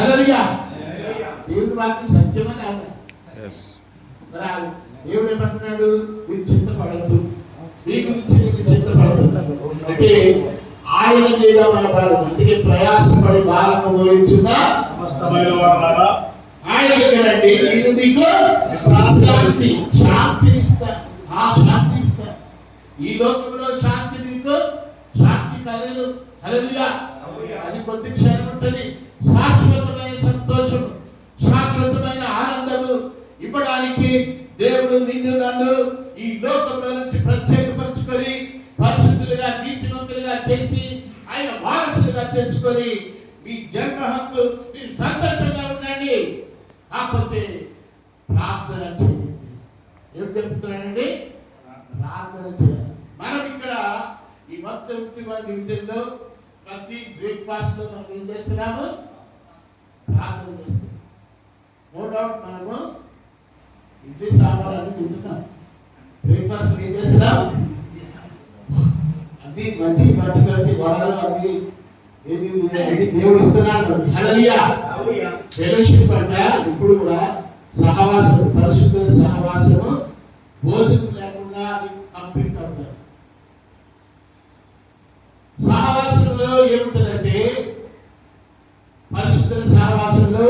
హల్లెలూయా. దేవుని వాక్యం సత్యమని అన్న దేవుడు ఏమంటున్నాడు? మీరు చింతపడద్దు, మీ గురించి మీకు చింతపడదు అంటే ఆయన మీద మన భారం. అందుకే ప్రయాసపడి భారము మోయించున్న ఆయన దగ్గరండి నేను మీకు శాంతిని ఇస్తాను. ఆ శాంతి ఇస్తాను. ఈ లోకంలో శాంతి మీకు శాంతి కలదు. హల్లెలూయా. అది కొద్ది క్షణం ఉంటుంది. శాశ్వతమైన సంతోషం, శాశ్వతమైన ఆనందము ఇవ్వడానికి దేవుడు నిన్ను నన్ను ఈ లోకంలో నుంచి ప్రత్యేకపరుచుకొని పరిశుద్ధులుగా నీతిమంతులుగా చేసి ఆయన వారసులుగా చేసుకొని మీ జన్మ హక్కు మీరు సంతోషంగా ఉండండి. కాకపోతే ప్రార్థన చేయండి. ఏం చెప్తున్నానండి? ప్రార్థన చేయాలి. మనం ఇక్కడ ఈ మొత్తం డివిజన్లో ప్రతి బ్రేక్ఫాస్ట్ లో మనం ఏం చేస్తున్నాము? ప్రార్థన చేస్తున్నాం. నో డౌట్ మనము ఇడ్లీ సాంబార్ అని తింటున్నాం. బ్రేక్ఫాస్ట్ ఏం చేస్తున్నాం? అది మంచి మంచి మంచి వడలు అవి ఏమి దేవుడు ఇస్తున్నాడు. హల్లెలూయా. ఫెలోషిప్ అంటే ఇప్పుడు కూడా సహవాసం, పరిశుద్ధ సహవాసము భోజనం లేకుండా కంప్లీట్ అవుతారు. సహవాసంలో ఏముంటుందంటే పరిశుద్ధ సహవాసంలో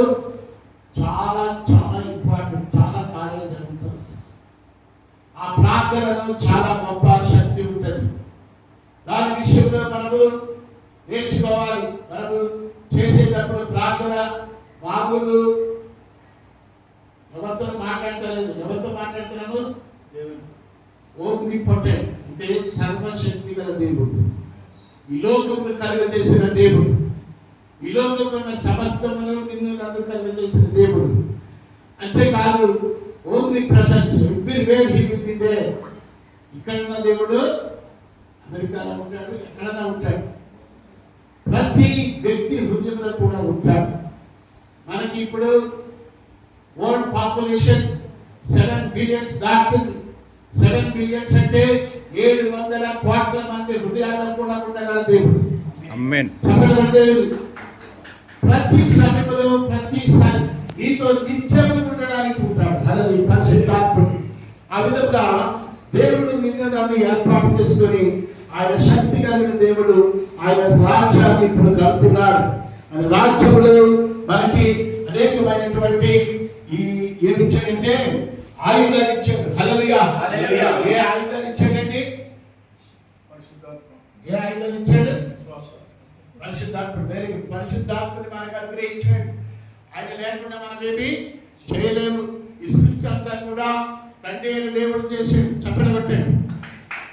చాలా చాలా ఇంపార్టెంట్, చాలా కార్యాలు జరుగుతుంది. ఆ ప్రార్థనలో చాలా గొప్ప శక్తి ఉంటుంది. దాని విషయంలో మనము నేర్చుకోవాలి. మనము చేసేటప్పుడు ప్రార్థన మామూలు ఎవరితో మాట్లాడతలేదు. ఎవరితో మాట్లాడుతున్నాము? ఓమ్నిపోటెంట్ అంటే సర్వశక్తి గల దేవుడు, ఈ లోకమును కలుగజేసిన దేవుడు, ఈ లోకమున్న సమస్తమును నిన్ను నన్ను కలుగజేసిన దేవుడు. అంతేకాదు omni presence everywhere he will be there. ఇక్కడ ఉన్న దేవుడు అమెరికాలో ఉంటాడు, ఎక్కడైనా ఉంటాడు. ప్రతి వ్యక్తి హృదయంలో కూడా ఉంటాడు. మనకి ఇప్పుడు వరల్డ్ పాపులేషన్ 7 బిలియన్స్ దాటుతుంది. 7 బిలియన్స్ అంటే 700 కోట్ల మంది హృదయాల్లో కూడా ఉండగల దేవుడు. ఆమేన్. ప్రతి సమయంలో ప్రతిసారి నీతో నిత్యం ఉండడానికి ఉంటాడు. హల్లెలూయా. పరిశుద్ధాత్ముడు. ఆ విధంగా దేవుడు నిన్ను నన్ను ఏర్పాటు చేసుకొని ఆయన శక్తి కలిగిన దేవుడు ఆయన రాజ్యాన్ని ఇప్పుడు కలుపుతున్నాడు. ఆయన రాజ్యములు మనకి అనేకమైనటువంటి ఈ ఏమి ఇచ్చాడంటే ఆయుధాలు ఇచ్చాడు. హల్లెలూయా. ఏ ఆయుధాలు ఇచ్చాడండి? ఏ ఆయుధాలు ఇచ్చాడు? పరిశుద్ధాత్ముడు. Very good. పరిశుద్ధాత్ముడు మనకు అనుగ్రహించాడు. ఆయన లేకుండా మనం ఏమి చేయలేము. ఈ సృష్టి అంతా కూడా తండ్రి అయిన దేవుడు చేసాడు. చెప్పని కొట్టాడు.